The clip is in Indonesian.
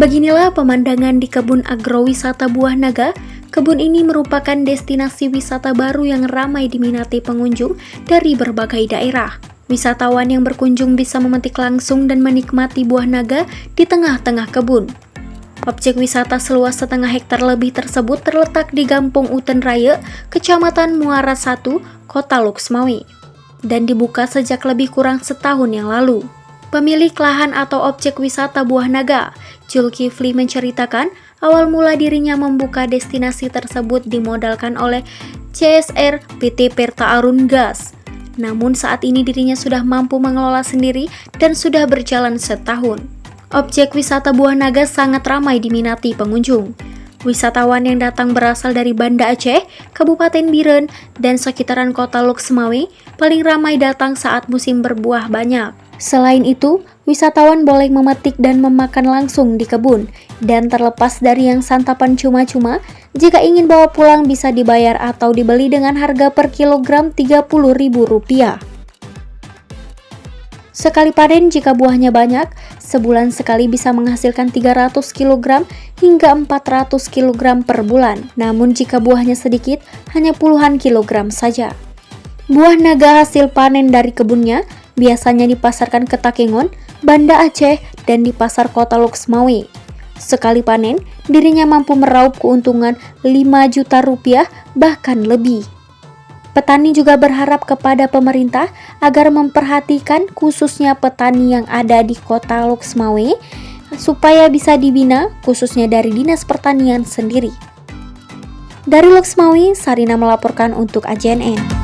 Beginilah pemandangan di kebun agrowisata Buah Naga. Kebun ini merupakan destinasi wisata baru yang ramai diminati pengunjung dari berbagai daerah. Wisatawan yang berkunjung bisa memetik langsung dan menikmati buah naga di tengah-tengah kebun. Objek wisata seluas setengah hektar lebih tersebut terletak di Gampong Uten Raya, Kecamatan Muara 1, Kota Luxmawi, dan dibuka sejak lebih kurang setahun yang lalu. Pemilik lahan atau objek wisata Buah Naga, Zulkifli menceritakan awal mula dirinya membuka destinasi tersebut dimodalkan oleh CSR PT Perta Arun Gas. Namun saat ini dirinya sudah mampu mengelola sendiri dan sudah berjalan setahun. Objek wisata Buah Naga sangat ramai diminati pengunjung. Wisatawan yang datang berasal dari Banda Aceh, Kabupaten Biren, dan sekitaran kota Luxmawi paling ramai datang saat musim berbuah banyak. Selain itu, wisatawan boleh memetik dan memakan langsung di kebun, dan terlepas dari yang santapan cuma-cuma, jika ingin bawa pulang bisa dibayar atau dibeli dengan harga per kilogram Rp30.000. Sekali panen jika buahnya banyak, sebulan sekali bisa menghasilkan 300 kg hingga 400 kg per bulan. Namun jika buahnya sedikit, hanya puluhan kilogram saja. Buah naga hasil panen dari kebunnya biasanya dipasarkan ke Takengon, Banda Aceh, dan di pasar kota Luxmawi. Sekali panen, dirinya mampu meraup keuntungan Rp5 juta bahkan lebih. Petani juga berharap kepada pemerintah agar memperhatikan khususnya petani yang ada di kota Luxmawi supaya bisa dibina khususnya dari Dinas Pertanian sendiri. Dari Luxmawi, Sarina melaporkan untuk AJNN.